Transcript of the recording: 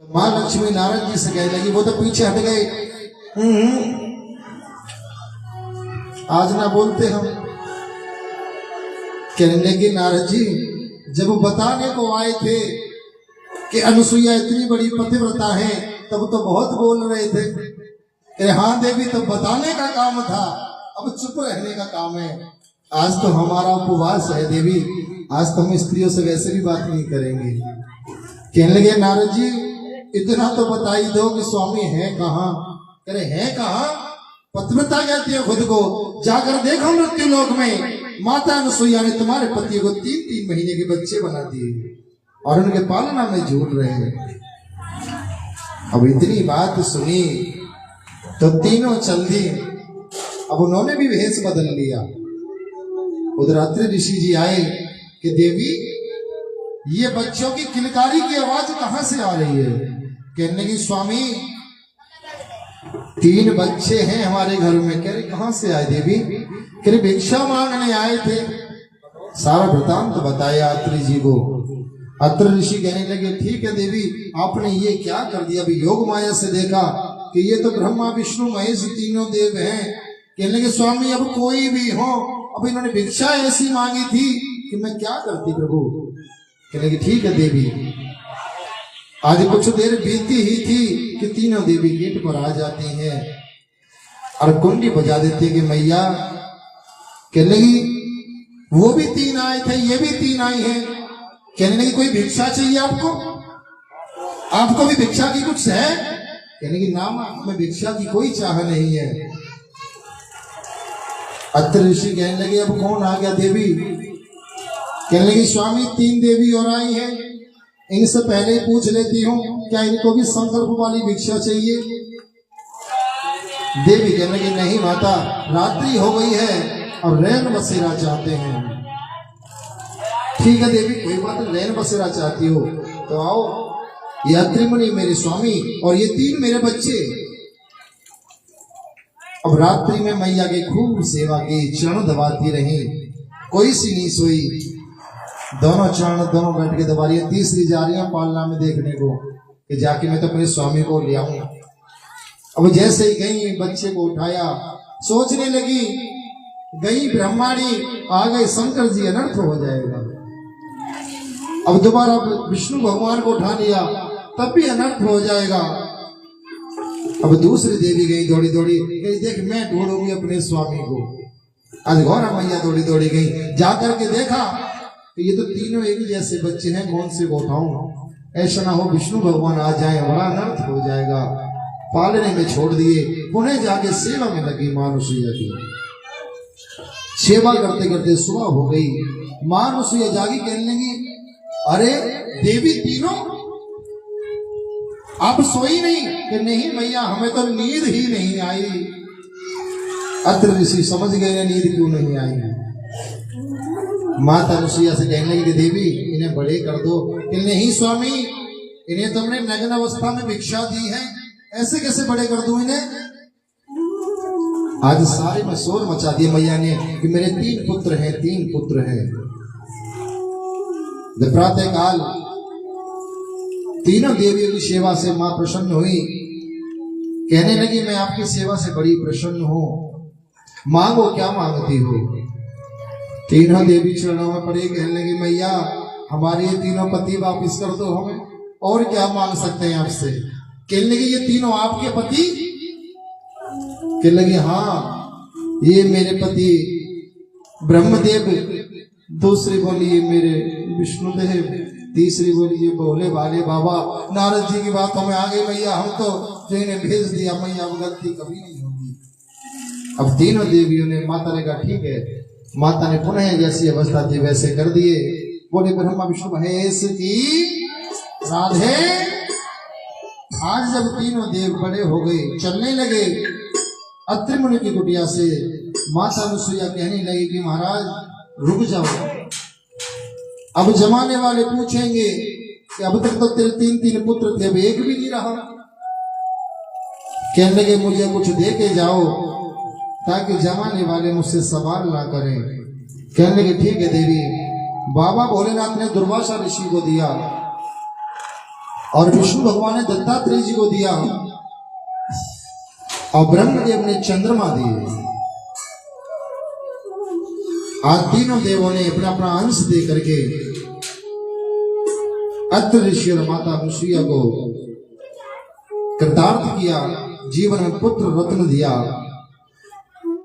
माँ लक्ष्मी नारद जी से कहने लगी, वो तो पीछे हट गए। आज ना बोलते हम। कहने लगे नारद जी जब बताने को आए थे कि अनुसुईया इतनी बड़ी पतिव्रता है तब तो बहुत बोल रहे थे। अरे हाँ देवी, तब बताने का काम था, अब चुप रहने का काम है। आज तो हमारा उपवास है देवी, आज तो हम स्त्रियों से वैसे भी बात नहीं करेंगे। कहने लगे नारद जी इतना तो बता ही दो कि स्वामी है कहाँ। अरे है कहाँ? पतिव्रता कहती है खुद को, जाकर देखो मृत्यु लोक में माता अनुसुईया ने तुम्हारे पति को 3-3 महीने के बच्चे बना दिए और उनके पालना में झूल रहे हैं। अब इतनी बात सुनी तो तीनों चल दी। अब उन्होंने भी वेश बदल लिया। उधर अत्रि ऋषि जी आए कि देवी ये बच्चों की किलकारी की आवाज कहां से आ रही है? कहने की स्वामी 3 बच्चे हैं हमारे घर में। कह रहे कहां से आए देवी? कह रहे भिक्षा मांगने आए थे। सारा वृतांत तो बताया अत्रि जी को। अत्रि ऋषि कहने लगे ठीक है देवी, आपने ये क्या कर दिया? अभी योग माया से देखा कि ये तो ब्रह्मा विष्णु महेश तीनों देव हैं। कहने लगे स्वामी अब कोई भी हो, अब इन्होंने भिक्षा ऐसी मांगी थी कि मैं क्या करती प्रभु। कहने लगे ठीक है देवी। आज कुछ देर बीती ही थी कि तीनों देवी गेट पर आ जाती हैं और कुंडी बजा देती कि मैया। कहने लगी वो भी 3 आए थे, ये भी 3 आई हैं। कहने लगी कोई भिक्षा चाहिए आपको? आपको भी भिक्षा की कुछ है? कहने की नाम हमें भिक्षा की कोई चाह नहीं है। अत्रि ऋषि कहने लगे अब कौन आ गया देवी? कहने लगी स्वामी 3 देवी और आई हैं, इनसे पहले ही पूछ लेती हूँ क्या इनको भी संकल्प वाली भिक्षा चाहिए? देवी कहने लगी नहीं माता, रात्रि हो गई है और रैन बसेरा चाहते हैं। ठीक है देवी कोई बात नहीं, रैन बसेरा चाहती हो तो आओ। ये अत्रि मुनि मेरे स्वामी और ये 3 मेरे बच्चे। अब रात्रि में मैया की खूब सेवा की, चरण दबाती रही, कोई सी नहीं सोई। दोनों चरण दोनों बैठ के दबा रही है। तीसरी जा रही है पालना में देखने को कि जाके मैं तो अपने स्वामी को ले आऊं। अब जैसे ही गई बच्चे को उठाया, सोचने लगी गई ब्रह्माणी आ गए शंकर जी अनर्थ हो जाएगा। अब दोबारा विष्णु भगवान को उठा लिया तब भी अनर्थ हो जाएगा। अब दूसरी देवी गई दौड़ी दौड़ी, देख मैं ढूंढूंगी अपने स्वामी को। आज गौरा मैया दौड़ी दौड़ी गई, जाकर के देखा कि ये तो तीनों एक जैसे बच्चे हैं, कौन से को उठाऊं? ऐसा ना हो विष्णु भगवान आ जाए, बड़ा अनर्थ हो जाएगा। पालने में छोड़ दिए, पुणे जाके सेवा में लगी माँ अनुसुईया की। सेवा करते करते सुबह हो गई। माँ अनुसुईया जागी, कहने लगी अरे देवी तीनों आप सोई नहीं? कि नहीं मैया हमें तो नींद ही नहीं आई। अत्रि ऋषि समझ गए नींद क्यों नहीं आई। माता अनुसुईया से कहने लगी देवी इन्हें बड़े कर दो। कि नहीं स्वामी, इन्हें तुमने नग्न अवस्था में भिक्षा दी है, ऐसे कैसे बड़े कर दूं इन्हें? आज सारे में शोर मचा दिया मैया ने कि मेरे 3 पुत्र हैं, 3 पुत्र हैं। जब प्रातः काल तीनों देवियों की सेवा से मां प्रसन्न हुई, कहने लगी मैं आपकी सेवा से बड़ी प्रसन्न हूं, मांगो क्या मांगती हो? तीनों देवी चरणों में पड़ी, कहने लगी मैया हमारे ये 3 पति वापिस कर दो हमें, और क्या मांग सकते हैं आपसे? कहने लगी ये 3 आपके पति? कहने लगी हाँ ये मेरे पति ब्रह्मदेव, दूसरी बोली ये मेरे विष्णुदेव, तीसरी बोली ये भोले भाले बाबा नारद जी की बातों में आ गई मैया, हम तो जो इन्हें भेज दिया मैया, अब गलती कभी नहीं होगी। अब तीनों देवियों ने, माता ने कहा ठीक है। माता ने पुनः जैसी अवस्था थी वैसे कर दिए। बोले ब्रह्मा विष्णु महेश की राधे। आज जब तीनों देव बड़े हो गए, चलने लगे, अत्रि मुनि की कुटिया से माता अनुसुईया कहने लगी कि महाराज रुक जाओ, अब जमाने वाले पूछेंगे कि अब तक तो तेरे 3-3 पुत्र थे, अब एक भी नहीं रहा। कहने लगे मुझे कुछ दे के जाओ ताकि जमाने वाले मुझसे सवाल ना करें। कहने लगे ठीक है देवी। बाबा भोलेनाथ ने दुर्वासा ऋषि को दिया और विष्णु भगवान ने दत्तात्रेय जी को दिया और ब्रह्मदेव ने चंद्रमा दिए। आज तीनों देवों ने अपना अपना अंश दे करके अत्र ऋषि और माता अनुसुईया को कृतार्थ किया, जीवन में पुत्र रत्न दिया।